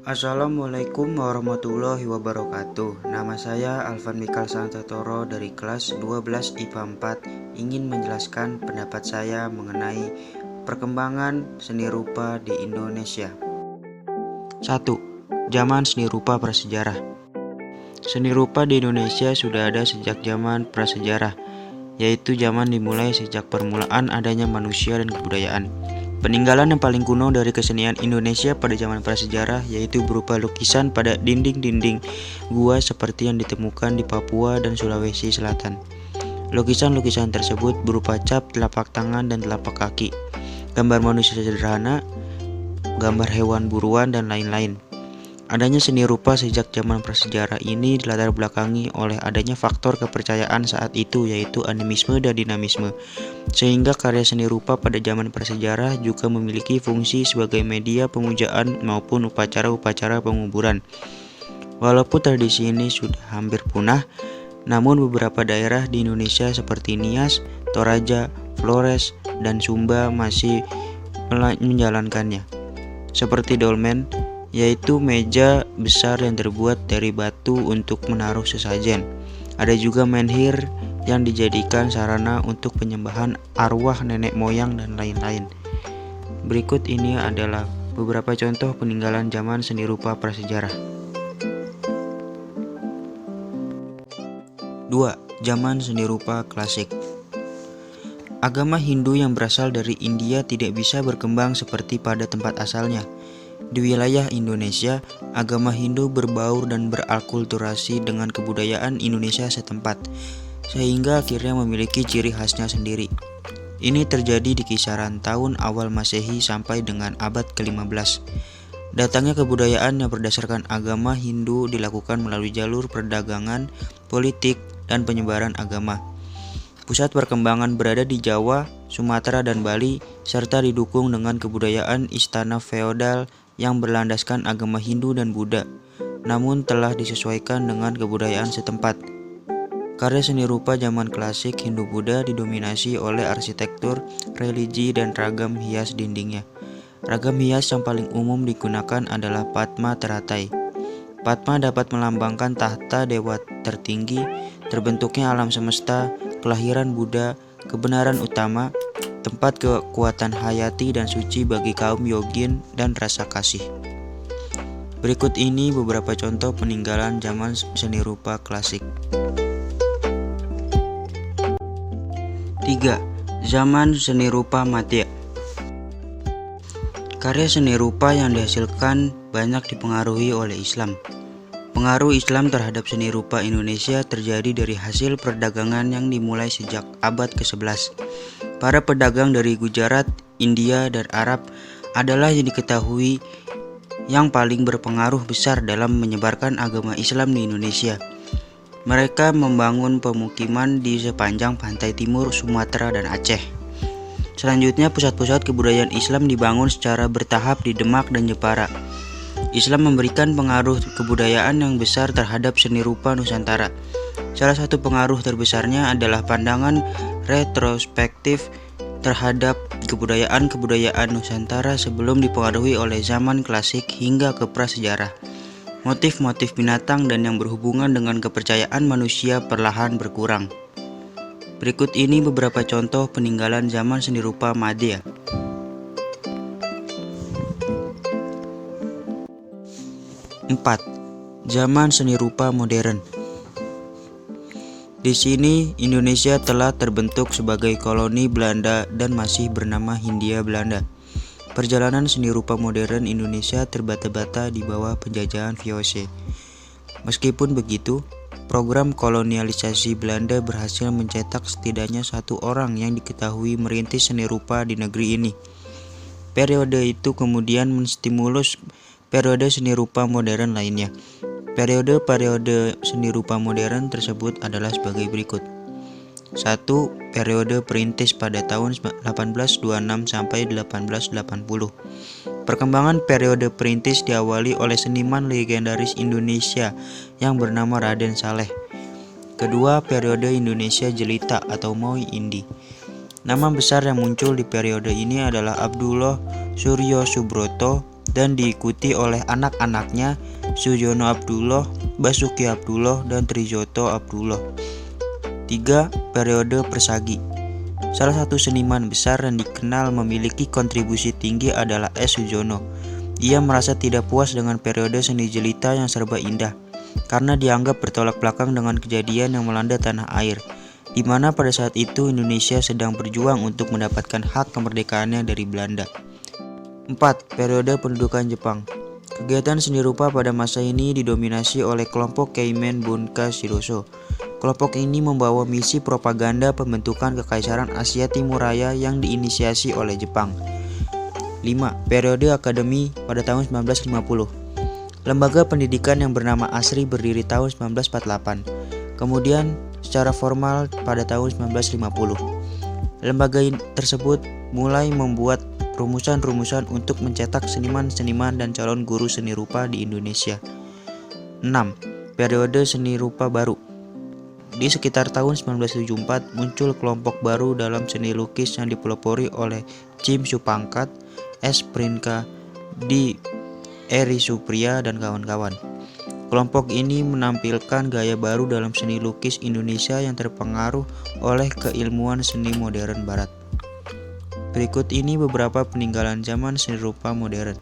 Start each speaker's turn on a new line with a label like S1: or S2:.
S1: Assalamualaikum warahmatullahi wabarakatuh. Nama saya Alvan Mikal Santatoro dari kelas 12 IPA 4 ingin menjelaskan pendapat saya mengenai perkembangan seni rupa di Indonesia. 1. Zaman seni rupa prasejarah. Seni rupa di Indonesia sudah ada sejak zaman prasejarah, yaitu zaman dimulai sejak permulaan adanya manusia dan kebudayaan. Peninggalan yang paling kuno dari kesenian Indonesia pada zaman prasejarah yaitu berupa lukisan pada dinding-dinding gua seperti yang ditemukan di Papua dan Sulawesi Selatan. Lukisan-lukisan tersebut berupa cap telapak tangan dan telapak kaki, gambar manusia sederhana, gambar hewan buruan, dan lain-lain. Adanya seni rupa sejak zaman prasejarah ini dilatar belakangi oleh adanya faktor kepercayaan saat itu yaitu animisme dan dinamisme, sehingga karya seni rupa pada zaman prasejarah juga memiliki fungsi sebagai media pemujaan maupun upacara-upacara penguburan. Walaupun tradisi ini sudah hampir punah, namun beberapa daerah di Indonesia seperti Nias, Toraja, Flores, dan Sumba masih menjalankannya, seperti dolmen, yaitu meja besar yang terbuat dari batu untuk menaruh sesajen. Ada juga menhir yang dijadikan sarana untuk penyembahan arwah nenek moyang dan lain-lain. Berikut ini adalah beberapa contoh peninggalan zaman seni rupa prasejarah. 2. Zaman seni rupa klasik. Agama Hindu yang berasal dari India tidak bisa berkembang seperti pada tempat asalnya. Di wilayah Indonesia, agama Hindu berbaur dan berakulturasi dengan kebudayaan Indonesia setempat, sehingga akhirnya memiliki ciri khasnya sendiri. Ini terjadi di kisaran tahun awal Masehi sampai dengan abad ke-15. Datangnya kebudayaan yang berdasarkan agama Hindu dilakukan melalui jalur perdagangan, politik, dan penyebaran agama. Pusat perkembangan berada di Jawa, Sumatera, dan Bali, serta didukung dengan kebudayaan istana feodal yang berlandaskan agama Hindu dan Buddha, namun telah disesuaikan dengan kebudayaan setempat. Karya seni rupa zaman klasik Hindu-Buddha didominasi oleh arsitektur, religi, dan ragam hias dindingnya. Ragam hias yang paling umum digunakan adalah Padma teratai. Padma dapat melambangkan tahta dewa tertinggi, terbentuknya alam semesta, kelahiran Buddha, kebenaran utama, tempat kekuatan hayati dan suci bagi kaum yogin dan rasa kasih. Berikut ini beberapa contoh peninggalan zaman seni rupa klasik. 3. Zaman seni rupa Madhya. Karya seni rupa yang dihasilkan banyak dipengaruhi oleh Islam. Pengaruh Islam terhadap seni rupa Indonesia terjadi dari hasil perdagangan yang dimulai sejak abad ke-11. Para pedagang dari Gujarat, India, dan Arab adalah yang diketahui yang paling berpengaruh besar dalam menyebarkan agama Islam di Indonesia. Mereka membangun pemukiman di sepanjang pantai timur Sumatera dan Aceh. Selanjutnya, pusat-pusat kebudayaan Islam dibangun secara bertahap di Demak dan Jepara. Islam memberikan pengaruh kebudayaan yang besar terhadap seni rupa Nusantara. Salah satu pengaruh terbesarnya adalah pandangan retrospektif terhadap kebudayaan Nusantara sebelum dipengaruhi oleh zaman klasik hingga ke prasejarah. Motif-motif binatang dan yang berhubungan dengan kepercayaan manusia perlahan berkurang. Berikut ini beberapa contoh peninggalan zaman seni rupa Madhya. 4. Zaman seni rupa modern. Di sini Indonesia telah terbentuk sebagai koloni Belanda dan masih bernama Hindia Belanda. Perjalanan seni rupa modern Indonesia terbata-bata di bawah penjajahan VOC. Meskipun begitu, program kolonialisasi Belanda berhasil mencetak setidaknya satu orang yang diketahui merintis seni rupa di negeri ini. Periode itu kemudian menstimulus periode seni rupa modern lainnya. Periode seni rupa modern tersebut adalah sebagai berikut. 1. Periode perintis pada tahun 1826 sampai 1880. Perkembangan periode perintis diawali oleh seniman legendaris Indonesia yang bernama Raden Saleh. Kedua, periode Indonesia Jelita atau Moi Indi. Nama besar yang muncul di periode ini adalah Abdullah Suryo Subroto, dan diikuti oleh anak-anaknya Sujono Abdullah, Basuki Abdullah, dan Trijoto Abdullah. 3. Periode Persagi. Salah satu seniman besar yang dikenal memiliki kontribusi tinggi adalah S. Sujono. Ia merasa tidak puas dengan periode seni jelita yang serba indah, karena dianggap bertolak belakang dengan kejadian yang melanda tanah air, di mana pada saat itu Indonesia sedang berjuang untuk mendapatkan hak kemerdekaannya dari Belanda. 4. Periode pendudukan Jepang. Kegiatan seni rupa pada masa ini didominasi oleh kelompok Keimen Bunka Shiroso. Kelompok ini membawa misi propaganda pembentukan Kekaisaran Asia Timur Raya yang diinisiasi oleh Jepang. 5. Periode Akademi pada tahun 1950. Lembaga pendidikan yang bernama ASRI berdiri tahun 1948. Kemudian secara formal pada tahun 1950. Lembaga tersebut mulai membuat rumusan-rumusan untuk mencetak seniman-seniman dan calon guru seni rupa di Indonesia. 6. Periode seni rupa baru. Di sekitar tahun 1974 muncul kelompok baru dalam seni lukis yang dipelopori oleh Jim Supangkat, S. Prinka, D. Eri Supriya, dan kawan-kawan. Kelompok ini menampilkan gaya baru dalam seni lukis Indonesia yang terpengaruh oleh keilmuan seni modern barat. Berikut ini beberapa peninggalan zaman seni rupa modern.